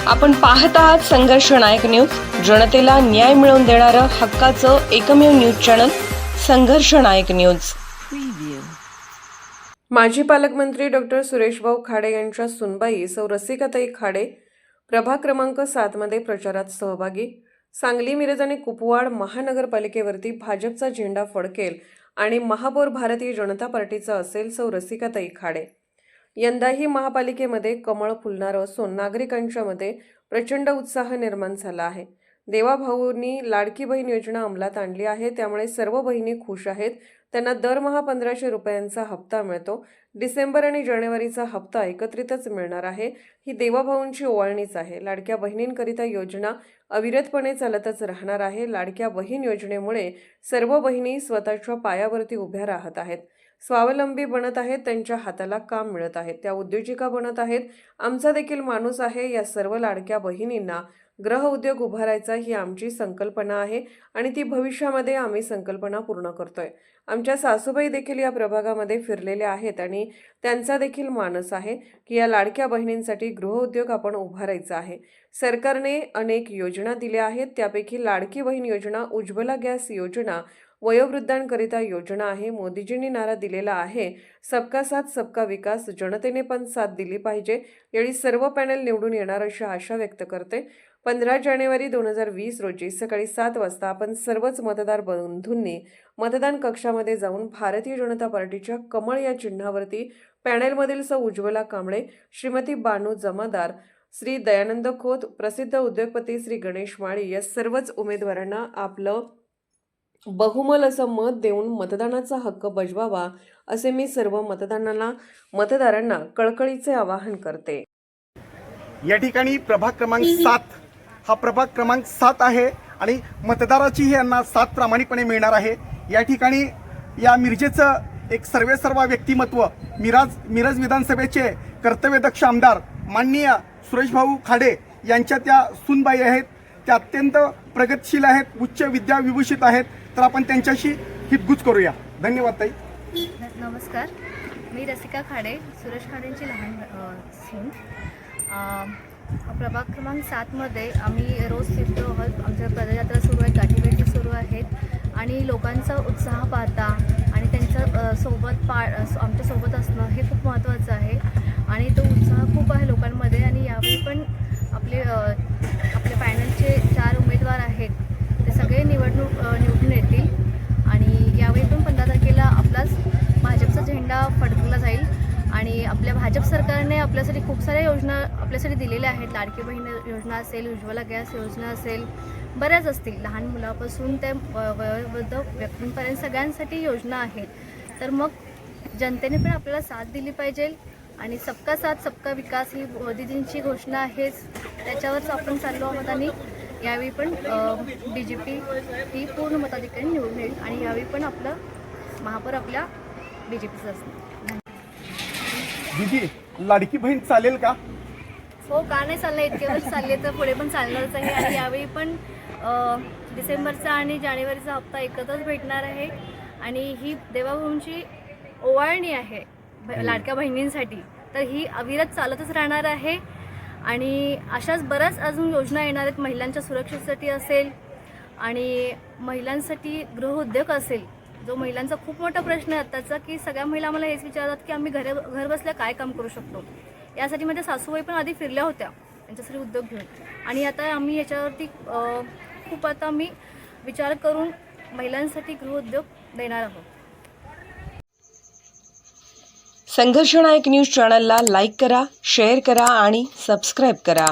आपण पाहत आहात संघर्ष नायक न्यूज, जनतेला न्याय मिळवून देणारं हक्काचं एकमेव न्यूज चॅनल संघर्ष नायक न्यूज। माजी पालकमंत्री डॉक्टर सुरेशभाऊ खाडे यांच्या सुनबाई सौ रसिकाताई खाडे प्रभाग क्रमांक 7 मध्ये प्रचारात सहभागी। सांगली, मिरज आणि कुपवाड महानगरपालिकेवरती भाजपचा झेंडा फडकेल आणि महापौर भारतीय जनता पार्टीचा असेल सौ रसिकाताई खाडे। यंदाही महापालिकेमध्ये कमळ फुलणार असून नागरिकांच्या मध्ये प्रचंड उत्साह निर्माण झाला आहे। देवाभाऊंनी लाडकी बहीण योजना अंमलात आणली आहे, त्यामुळे सर्व बहिणी खुश आहेत। त्यांना दरमहा 1500 रुपयांचा हप्ता मिळतो। डिसेंबर आणि जानेवारीचा हप्ता एकत्रितच मिळणार आहे। ही देवाभाऊंची ओवाळणीच आहे। लाडक्या बहिणींकरिता योजना अविरतपणे चालतच राहणार आहे। लाडक्या बहीण योजनेमुळे सर्व बहिणी स्वतःच्या पायावरती उभ्या राहत आहेत, स्वावलंबी बनत आहेत, त्यांच्या हाताला काम मिळत आहे, त्या उद्योजिका बनत आहेत। आमचा देखील माणूस आहे। या सर्व लाडक्या बहिणींना ग्रह उद्योग उभारायचा ही आमची संकल्पना आहे आणि ती भविष्यामध्ये आम्ही संकल्पना पूर्ण करतोय। आमच्या सासूबाई देखील या प्रभागामध्ये फिरलेल्या आहेत आणि त्यांचा देखील मानस आहे की या लाडक्या बहिणींसाठी गृहउद्योग आपण उभारायचा आहे। सरकारने अनेक योजना दिल्या आहेत, त्यापैकी लाडकी बहीण योजना, उज्ज्वला गॅस योजना, वयोवृद्धांकरिता योजना आहे। मोदीजींनी नारा दिलेला आहे, सबका साथ सबका विकास। जनतेने पण साथ दिली पाहिजे। यावेळी सर्व पॅनल निवडून येणार अशी आशा व्यक्त करते। 15 जानेवारी 2020 रोजी सकाळी 7 वाजता आपण सर्वच मतदार बंधूंनी मतदान कक्षामध्ये जाऊन भारतीय जनता पार्टीच्या कमळ या चिन्हावरती पॅनलमधील सौ उज्ज्वला कांबळे, श्रीमती बानू जमादार, श्री दयानंद खोत, प्रसिद्ध उद्योगपती श्री गणेश माळी या सर्वच उमेदवारांना आपलं बहुमल असं मत देऊन मतदानाचा हक्क बजवावा असे मी सर्व मतदारांना कळकळीचे आवाहन करते। या ठिकाणी प्रभाग क्रमांक 7 हा प्रभाग क्रमांक 7 आहे आणि मतदाराची यांना साथ प्रामाणिकपणे मिळणार आहे। या ठिकाणी या मिरजेचं एक सर्वेसर्वा व्यक्तिमत्व, मिरज विधानसभेचे कर्तव्यदक्ष आमदार माननीय सुरेशभाऊ खाडे यांच्या त्या सुनबाई आहेत। त्या अत्यंत प्रगतशील आहेत, उच्च विद्याविभूषित आहेत। तर आपण त्यांच्याशी हितगुज करूया। धन्यवाद ताई। नमस्कार, मी रसिका खाडे, सुरेश खाडेंची लहान सून। प्रभाग क्रमांक 7 मध्ये आम्ही रोज फिरतो आहोत। आमच्या पदयात्रा सुरू आहेत, गाठीभेटी सुरू आहेत आणि लोकांचा उत्साह पाहता आणि त्यांच्या आमच्या सोबत असणं हे खूप महत्त्वाचं आहे आणि तो उत्साह खूप आहे लोकांमध्ये। आणि यावेळी पण आपले पॅनलचे 4 उमेदवार आहेत, ते सगळे निवडून येतील आणि यावेळी पण 15 तारखेला आपलाच भाजपचा झेंडा फडकला जाईल आणि आपल्या भाजप सरकारने आपल्यासाठी खूप साऱ्या योजना आपल्यासाठी दिलेल्या आहेत। लाडकी बहीण योजना असेल, उज्ज्वला गॅस योजना असेल, बऱ्याच असतील, लहान मुलापासून ते वयोवृद्ध व्यक्तींपर्यंत सगळ्यांसाठी योजना आहेत। तर मग जनतेने पण आपल्याला साथ दिली पाहिजे आणि सबका साथ सबका विकास ही मोदीजींची घोषणा आहेच, त्याच्यावरच आपण चाललो आहोत। आणि यावेळी पण BJP ही पूर्ण मताधिकारी निवडून येईल आणि यावेळी पण आपलं महापौर आपल्या BJPचं असणार। दीदी, लाडकी बहीण चालेल का? हो, का नाही चाललं, इतके वर्ष चालले तर पुढे पण चालणारच आहे। आणि यावेळी पण डिसेंबरचा आणि जानेवारीचा हप्ता एकत्रच भेटणार आहे आणि ही देवाभाऊंची ओवाळणी आहे लाडक्या बहिणींसाठी, तर ही अविरत चालतच राहणार आहे। आणि अशाच बऱ्याच अजून योजना येणार आहेत, महिलांच्या सुरक्षेसाठी असेल आणि महिलांसाठी गृहउद्योग असेल, जो महिलांचा खूप मोठा प्रश्न आहे आत्ताचा, की सगळ्या महिला आम्हाला हेच विचारतात की आम्ही घर बसल्या काय काम करू शकतो। यासाठी माझ्या सासूबाई पण आधी फिरल्या होत्या त्यांच्यासाठी उद्योग घेऊन आणि आता आम्ही याच्यावरती खूप आता मी विचार करून महिलांसाठी गृहउद्योग देणार आहोत। संघर्ष नायक न्यूज चॅनलला लाईक करा, शेअर करा आणि सबस्क्राईब करा।